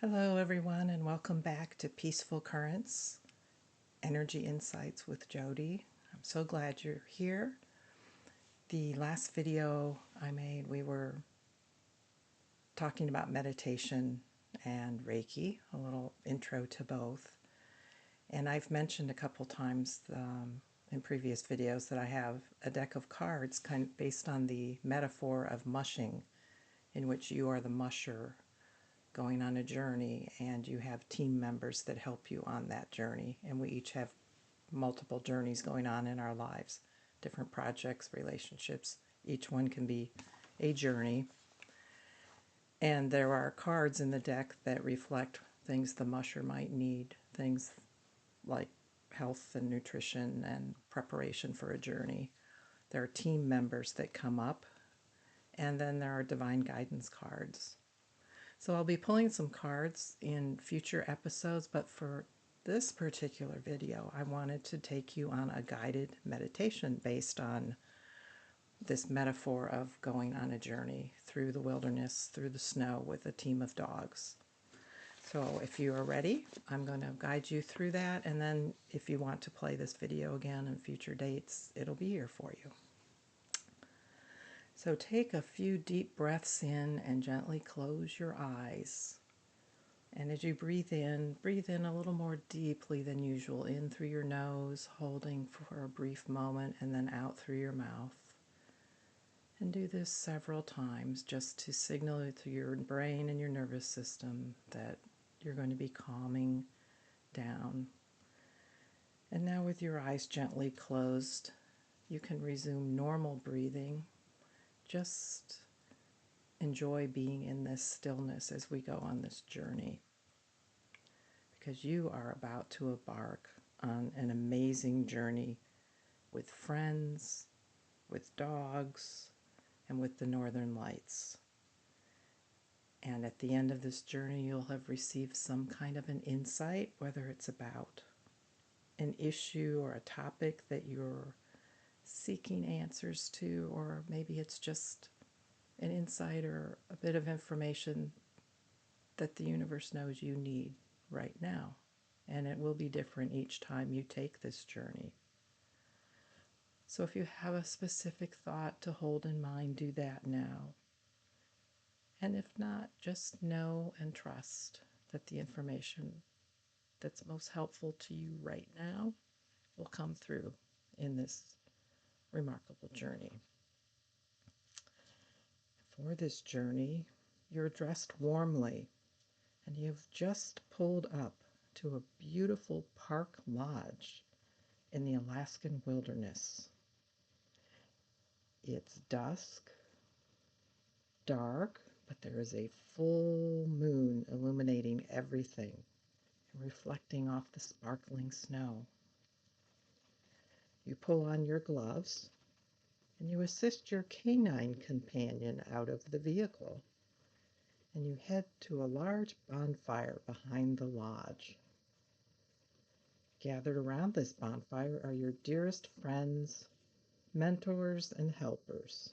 Hello, everyone, and welcome back to Peaceful Currents Energy Insights with Jody. I'm so glad you're here. The last video I made, we were talking about meditation and Reiki, a little intro to both. And I've mentioned a couple times in previous videos that I have a deck of cards kind of based on the metaphor of mushing, in which you are the musher going on a journey and you have team members that help you on that journey. And we each have multiple journeys going on in our lives, different projects, relationships. Each one can be a journey. And there are cards in the deck that reflect things the musher might need, things like health and nutrition and preparation for a journey. There are team members that come up, and then there are divine guidance cards. So I'll be pulling some cards in future episodes, but for this particular video, I wanted to take you on a guided meditation based on this metaphor of going on a journey through the wilderness, through the snow with a team of dogs. So if you are ready, I'm going to guide you through that, and then if you want to play this video again in future dates, it'll be here for you. So take a few deep breaths in and gently close your eyes. And as you breathe in a little more deeply than usual, in through your nose, holding for a brief moment, and then out through your mouth. And do this several times just to signal to your brain and your nervous system that you're going to be calming down. And now with your eyes gently closed, you can resume normal breathing. Just enjoy being in this stillness as we go on this journey, because you are about to embark on an amazing journey with friends, with dogs, and with the Northern Lights. And at the end of this journey, you'll have received some kind of an insight, whether it's about an issue or a topic that you're seeking answers to, or maybe it's just an insight or a bit of information that the universe knows you need right now. And it will be different each time you take this journey. So if you have a specific thought to hold in mind, do that now. And if not, just know and trust that the information that's most helpful to you right now will come through in this remarkable journey. For this journey, you're dressed warmly, and you've just pulled up to a beautiful park lodge in the Alaskan wilderness. It's dusk, dark, but there is a full moon illuminating everything and reflecting off the sparkling snow. You pull on your gloves and you assist your canine companion out of the vehicle, and you head to a large bonfire behind the lodge. Gathered around this bonfire are your dearest friends, mentors, and helpers.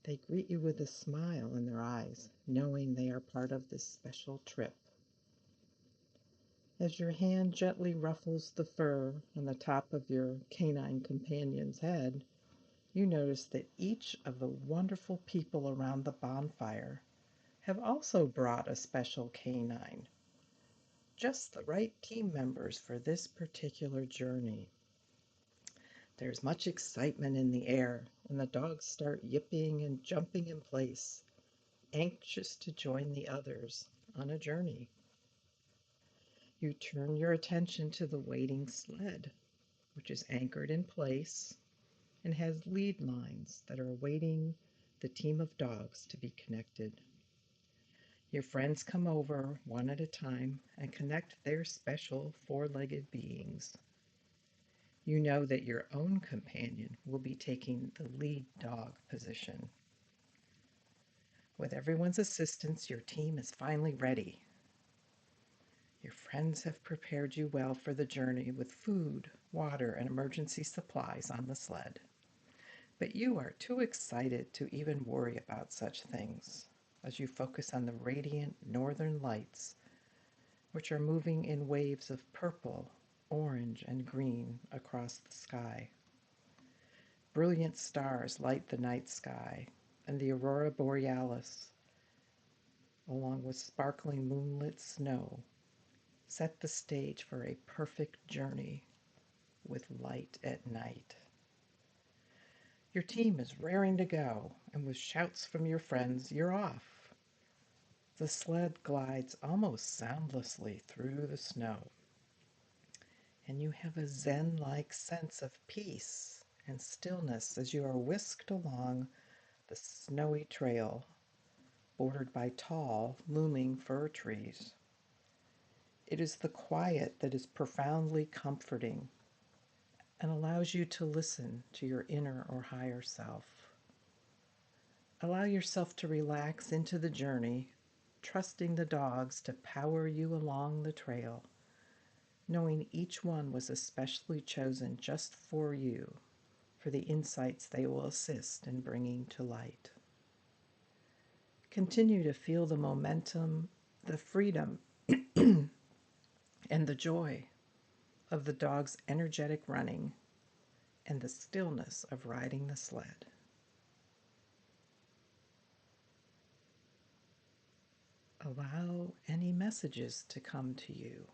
They greet you with a smile in their eyes, knowing they are part of this special trip. As your hand gently ruffles the fur on the top of your canine companion's head, you notice that each of the wonderful people around the bonfire have also brought a special canine, just the right team members for this particular journey. There's much excitement in the air, and the dogs start yipping and jumping in place, anxious to join the others on a journey. You turn your attention to the waiting sled, which is anchored in place and has lead lines that are awaiting the team of dogs to be connected. Your friends come over one at a time and connect their special four-legged beings. You know that your own companion will be taking the lead dog position. With everyone's assistance, your team is finally ready. Your friends have prepared you well for the journey with food, water, and emergency supplies on the sled. But you are too excited to even worry about such things. as you focus on the radiant northern lights, which are moving in waves of purple, orange, and green across the sky. Brilliant stars light the night sky, and the aurora borealis, along with sparkling moonlit snow, set the stage for a perfect journey with light at night. Your team is raring to go, and with shouts from your friends, you're off. The sled glides almost soundlessly through the snow, and you have a zen-like sense of peace and stillness as you are whisked along the snowy trail bordered by tall, looming fir trees. It is the quiet that is profoundly comforting and allows you to listen to your inner or higher self. Allow yourself to relax into the journey, trusting the dogs to power you along the trail, knowing each one was especially chosen just for you, for the insights they will assist in bringing to light. Continue to feel the momentum, the freedom, and the joy of the dog's energetic running and the stillness of riding the sled. Allow any messages to come to you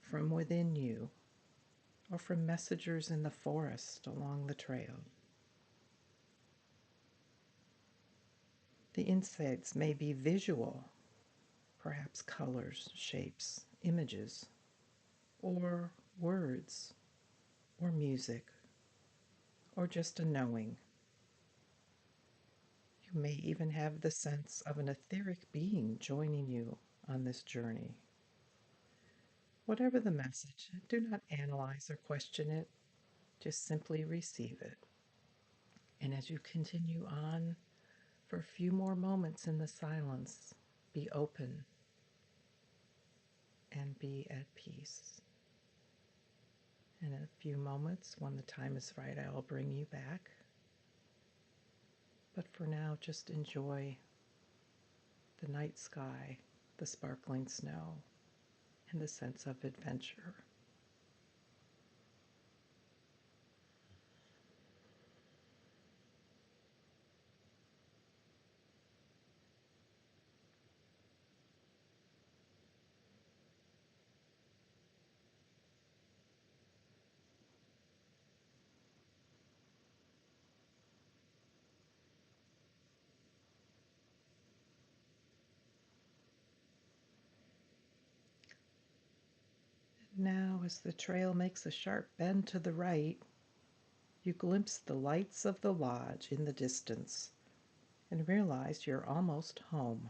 from within you or from messengers in the forest along the trail. The insights may be visual, perhaps colors, shapes, images, or words, or music, or just a knowing. You may even have the sense of an etheric being joining you on this journey. Whatever the message, do not analyze or question it, just simply receive it. And as you continue on for a few more moments in the silence, be open and be at peace. In a few moments, when the time is right, I will bring you back. But for now, just enjoy the night sky, the sparkling snow, and the sense of adventure. Now, as the trail makes a sharp bend to the right, you glimpse the lights of the lodge in the distance and realize you're almost home.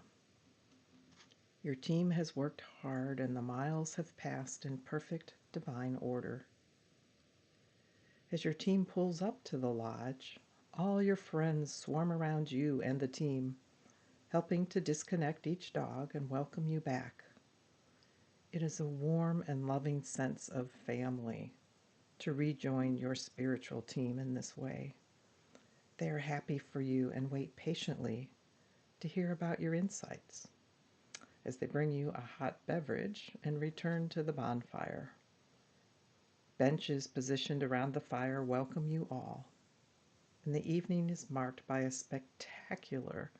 Your team has worked hard and the miles have passed in perfect divine order. As your team pulls up to the lodge, all your friends swarm around you and the team, helping to disconnect each dog and welcome you back. It is a warm and loving sense of family to rejoin your spiritual team in this way. They are happy for you and wait patiently to hear about your insights as they bring you a hot beverage and return to the bonfire. Benches positioned around the fire welcome you all, and the evening is marked by a spectacular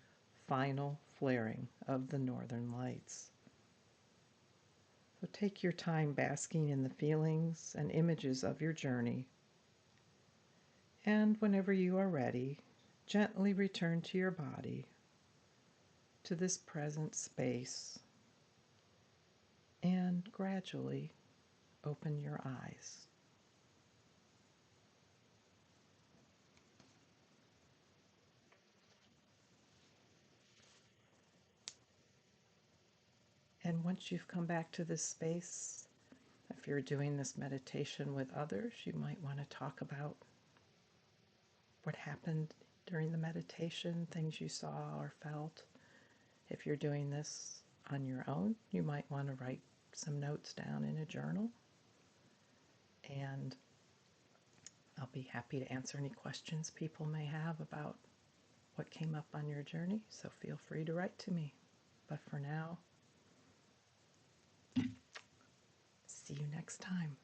final flaring of the northern lights. So take your time basking in the feelings and images of your journey, and whenever you are ready, gently return to your body, to this present space, and gradually open your eyes. And once you've come back to this space, if you're doing this meditation with others, you might want to talk about what happened during the meditation, things you saw or felt. If you're doing this on your own, you might want to write some notes down in a journal. And I'll be happy to answer any questions people may have about what came up on your journey, so feel free to write to me. But for now, see you next time.